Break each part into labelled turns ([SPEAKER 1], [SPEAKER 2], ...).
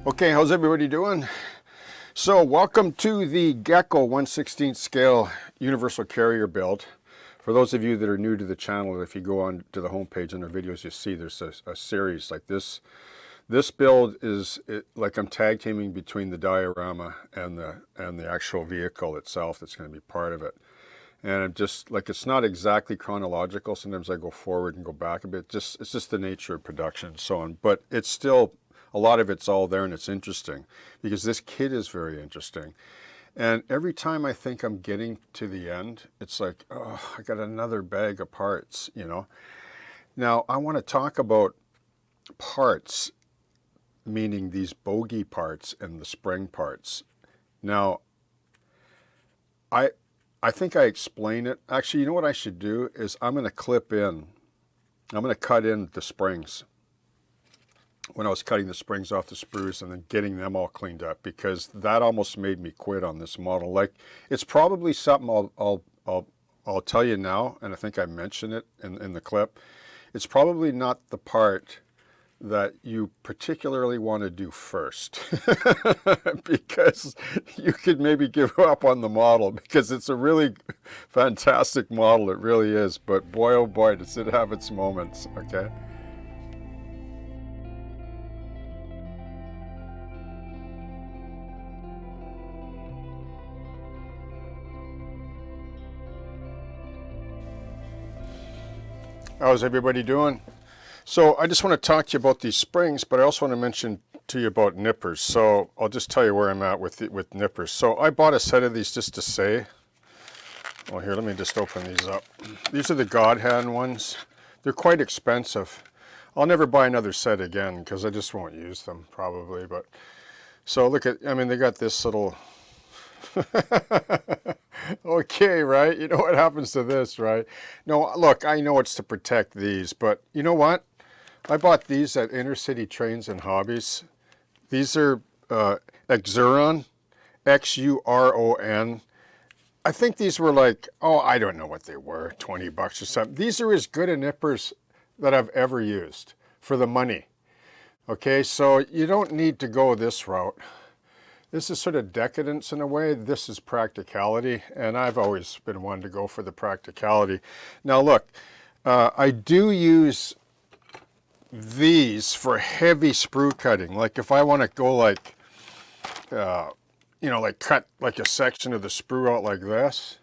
[SPEAKER 1] Okay, how's everybody doing? So welcome to the Gecko 1/16 scale universal carrier build. For those of you that are new to the channel, if you go on to the homepage on our videos, you see there's a series like this. This build is like I'm tag teaming between the diorama and the actual vehicle itself that's going to be part of it. And I'm just like, it's not exactly chronological. Sometimes I go forward and go back a bit. It's just the nature of production and so on. But it's still, a lot of it's all there, and it's interesting because this kit is very interesting. And every time I think I'm getting to the end, it's like, oh, I got another bag of parts, you know. Now I want to talk about parts, meaning these Bogie parts and the spring parts. Now, I think I explain it. Actually, you know what I should do is I'm going to cut in the springs when I was cutting the springs off the sprues and then getting them all cleaned up, because that almost made me quit on this model. Like, it's probably something I'll tell you now, and I think I mentioned it in the clip. It's probably not the part that you particularly want to do first because you could maybe give up on the model, because it's a really fantastic model. It really is. But boy, oh boy, does it have its moments, okay? How's everybody doing? So I just want to talk to you about these springs, but I also want to mention to you about nippers. So I'll just tell you where I'm at with nippers. So I bought a set of these just to say. Well, here, let me just open these up. These are the God Hand ones. They're quite expensive. I'll never buy another set again because I just won't use them probably. But so look at, I mean, they got this little. Okay, right? You know what happens to this, right? No, look, I know it's to protect these, but you know what? I bought these at Inner City Trains and Hobbies. These are Xuron, Xuron. I think these were like, oh, I don't know what they were, 20 bucks or something. These are as good a nippers that I've ever used for the money. Okay, so you don't need to go this route. This is sort of decadence in a way. This is practicality, and I've always been one to go for the practicality. Now look, I do use these for heavy sprue cutting. Like if I want to go like, you know, like cut like a section of the sprue out like this,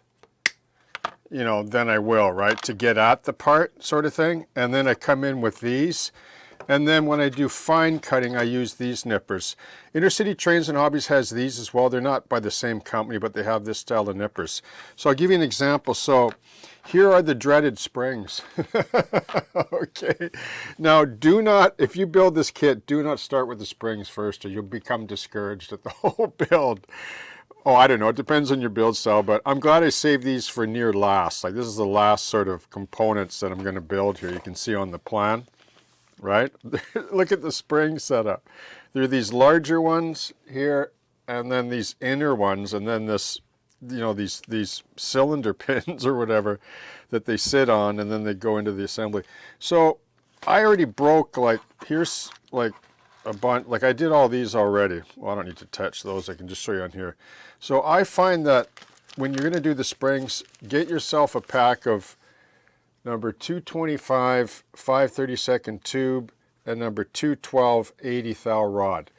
[SPEAKER 1] you know, then I will, right, to get at the part sort of thing. And then I come in with these. And then when I do fine cutting, I use these nippers. Inner City Trains and Hobbies has these as well. They're not by the same company, but they have this style of nippers. So I'll give you an example. So here are the dreaded springs. Okay. Now do not, if you build this kit, do not start with the springs first, or you'll become discouraged at the whole build. Oh, I don't know. It depends on your build style, but I'm glad I saved these for near last. Like this is the last sort of components that I'm going to build here. You can see on the plan. Right? Look at the spring setup. There are these larger ones here, and then these inner ones, and then this, you know, these cylinder pins or whatever that they sit on, and then they go into the assembly. So I already broke, like, here's like a bunch, like I did all these already. Well, I don't need to touch those. I can just show you on here. So I find that when you're going to do the springs, get yourself a pack of number 225 5/32 tube and number 212 80 thou rod.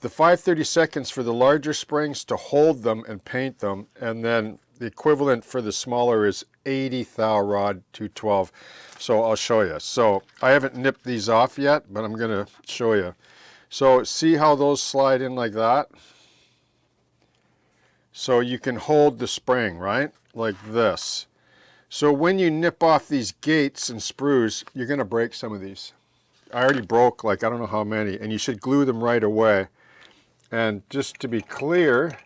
[SPEAKER 1] The 5/32 for the larger springs to hold them and paint them, and then the equivalent for the smaller is 80 thou rod 212. So I'll show you. So I haven't nipped these off yet, but I'm going to show you. So see how those slide in like that? So you can hold the spring, right? Like this. So when you nip off these gates and sprues, you're going to break some of these. I already broke like I don't know how many, and you should glue them right away. And just to be clear,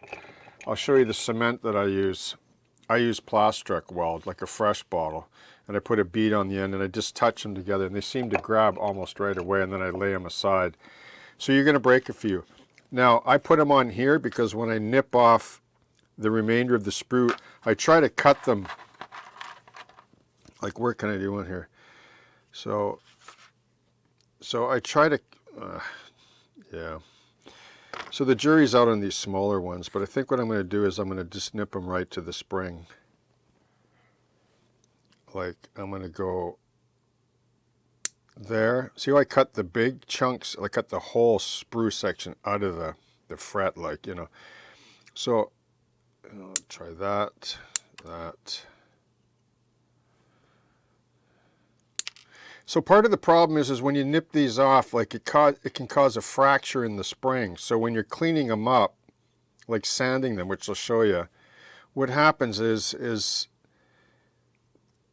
[SPEAKER 1] I'll show you the cement that I use. I use Plastric Weld, like a fresh bottle, and I put a bead on the end and I just touch them together, and they seem to grab almost right away, and then I lay them aside. So you're going to break a few. Now I put them on here because when I nip off the remainder of the sprue, I try to cut them. Like, where can I do one here? So I try to, yeah. So the jury's out on these smaller ones, but I think what I'm going to do is I'm going to just nip them right to the spring. Like I'm going to go there. See how I cut the big chunks? I cut the whole sprue section out of the fret, like, you know. So I'll try that, that. So part of the problem is when you nip these off, like it can cause a fracture in the spring. So when you're cleaning them up, like sanding them, which I'll show you, what happens is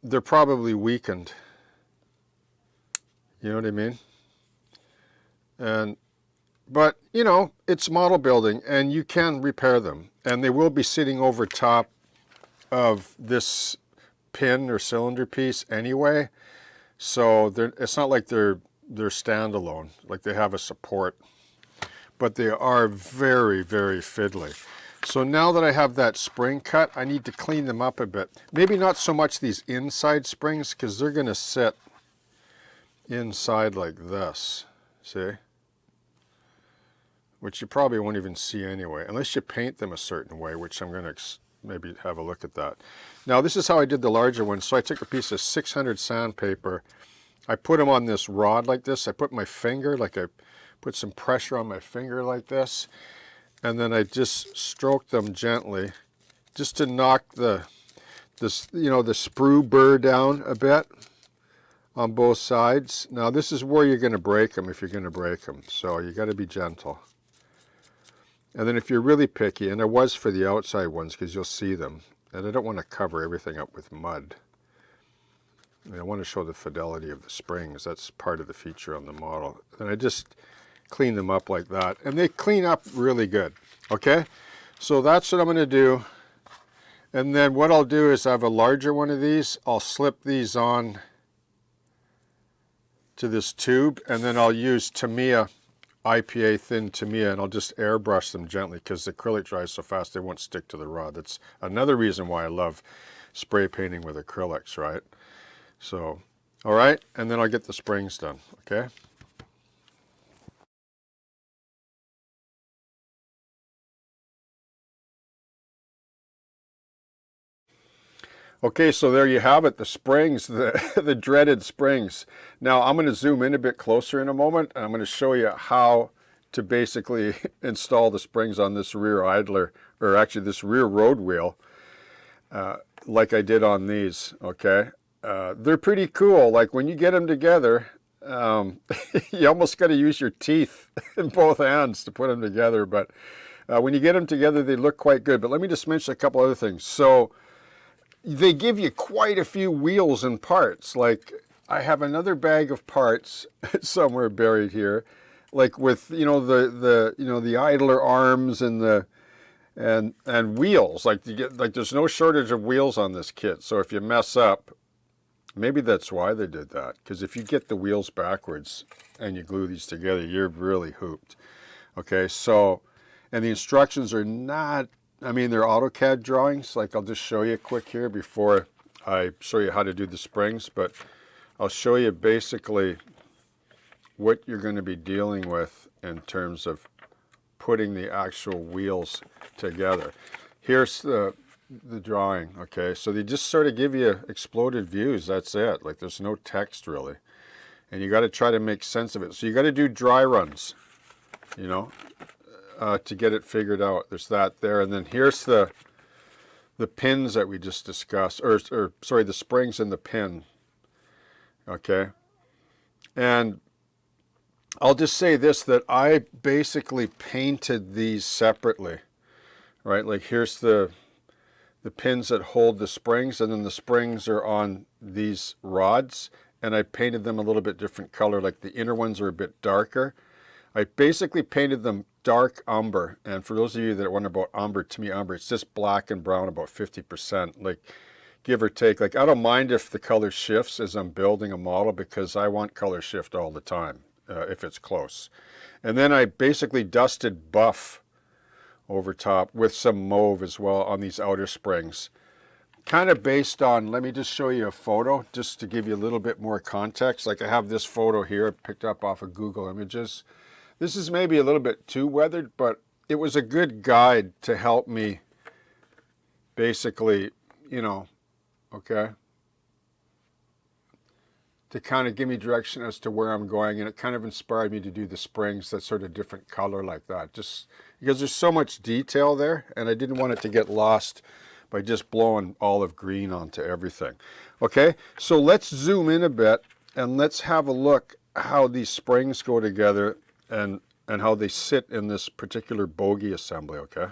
[SPEAKER 1] they're probably weakened. You know what I mean? But you know, it's model building and you can repair them, and they will be sitting over top of this pin or cylinder piece anyway. So it's not like they're standalone, like they have a support, but they are very, very fiddly. So now that I have that spring cut, I need to clean them up a bit. Maybe not so much these inside springs, because they're going to sit inside like this, see? Which you probably won't even see anyway, unless you paint them a certain way, which I'm going to maybe have a look at that. Now this is how I did the larger ones. So I took a piece of 600 sandpaper, I put them on this rod like this, I put my finger, like I put some pressure on my finger like this, and then I just stroked them gently, just to knock the sprue burr down a bit on both sides. Now this is where you're going to break them if you're going to break them, so you got to be gentle. And then if you're really picky, and I was for the outside ones because you'll see them, and I don't want to cover everything up with mud. I want to show the fidelity of the springs. That's part of the feature on the model. And I just clean them up like that, and they clean up really good. Okay, so that's what I'm going to do. And then what I'll do is I have a larger one of these. I'll slip these on to this tube, and then I'll use Tamiya IPA thin Tamiya, and I'll just airbrush them gently because the acrylic dries so fast they won't stick to the rod. That's another reason why I love spray painting with acrylics, right? So, all right, and then I'll get the springs done, okay? Okay, so there you have it, the springs, the dreaded springs. Now I'm going to zoom in a bit closer in a moment, and I'm going to show you how to basically install the springs on this rear idler, or actually this rear road wheel, like I did on these, okay? They're pretty cool. Like when you get them together, you almost got to use your teeth in both hands to put them together, but when you get them together, they look quite good. But let me just mention a couple other things. So they give you quite a few wheels and parts. Like I have another bag of parts somewhere buried here, like with the idler arms and the and wheels. Like there's no shortage of wheels on this kit. So if you mess up, maybe that's why they did that. Because if you get the wheels backwards and you glue these together, you're really hooped. Okay, so and the instructions are not. I mean, they're AutoCAD drawings. Like I'll just show you quick here before I show you how to do the springs, but I'll show you basically what you're going to be dealing with in terms of putting the actual wheels together. Here's the drawing, okay? So they just sort of give you exploded views, that's it. Like there's no text really. And you got to try to make sense of it. So you got to do dry runs, you know, to get it figured out. There's that there, and then here's the pins that we just discussed, or sorry, the springs and the pin. Okay, and I'll just say this, that I basically painted these separately, right? Like here's the pins that hold the springs, and then the springs are on these rods, and I painted them a little bit different color. Like the inner ones are a bit darker. I basically painted them dark umber, and for those of you that wonder about umber, to me umber, it's just black and brown about 50%, like give or take. Like I don't mind if the color shifts as I'm building a model, because I want color shift all the time if it's close. And then I basically dusted buff over top with some mauve as well on these outer springs, kind of based on, let me just show you a photo just to give you a little bit more context. Like I have this photo here I picked up off of Google Images. This is maybe a little bit too weathered, but it was a good guide to help me basically, you know, okay, to kind of give me direction as to where I'm going, and it kind of inspired me to do the springs that sort of different color like that, just because there's so much detail there, and I didn't want it to get lost by just blowing olive green onto everything. Okay, so let's zoom in a bit and let's have a look how these springs go together and how they sit in this particular bogie assembly, okay?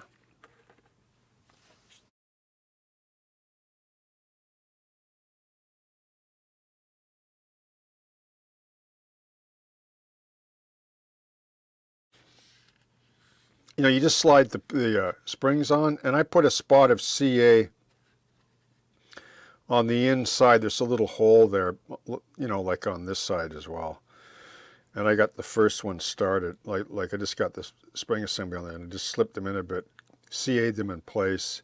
[SPEAKER 1] You know, you just slide the springs on, and I put a spot of CA on the inside. There's a little hole there, you know, like on this side as well. And I got the first one started, like I just got the spring assembly on there, and I just slipped them in a bit, CA'd them in place,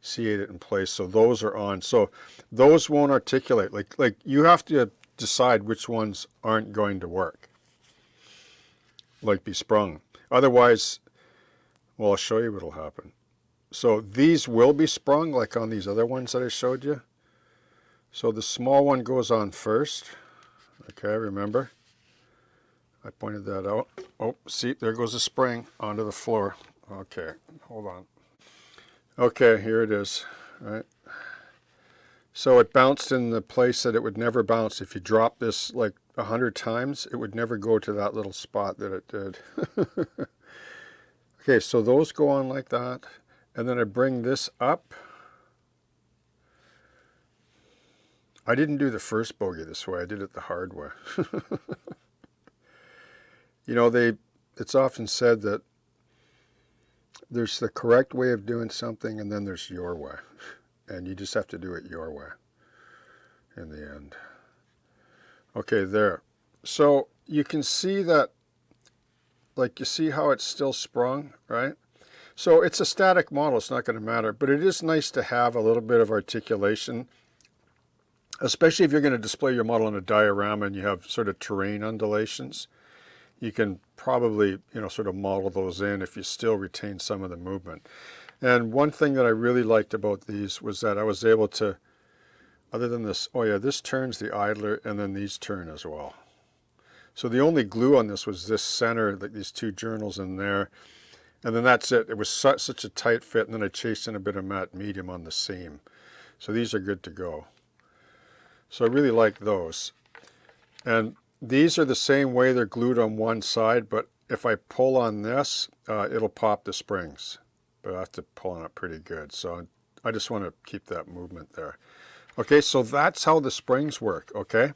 [SPEAKER 1] CA'd it in place, so those are on. So those won't articulate. Like you have to decide which ones aren't going to work, like be sprung. Otherwise, well, I'll show you what'll happen. So these will be sprung like on these other ones that I showed you. So the small one goes on first. Okay, remember? I pointed that out. Oh, see, there goes the spring onto the floor. Okay, hold on. Okay, here it is, right? So it bounced in the place that it would never bounce. If you drop this like 100 times, it would never go to that little spot that it did. Okay, so those go on like that. And then I bring this up. I didn't do the first bogie this way. I did it the hard way. You know, it's often said that there's the correct way of doing something, and then there's your way. And you just have to do it your way in the end. Okay, there. So you can see that, like, you see how it's still sprung, right? So it's a static model, it's not going to matter, but it is nice to have a little bit of articulation, especially if you're going to display your model in a diorama and you have sort of terrain undulations. You can probably, you know, sort of model those in if you still retain some of the movement. And one thing that I really liked about these was that I was able to, other than this, oh yeah, this turns the idler, and then these turn as well. So the only glue on this was this center, like these two journals in there, and then that's it. It was such a tight fit, and then I chased in a bit of matte medium on the seam. So these are good to go. So I really like those. And these are the same way, they're glued on one side, but if I pull on this, it'll pop the springs. But I have to pull on it pretty good. So I just want to keep that movement there. Okay, so that's how the springs work, okay?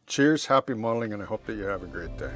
[SPEAKER 1] Cheers, happy modeling, and I hope that you have a great day.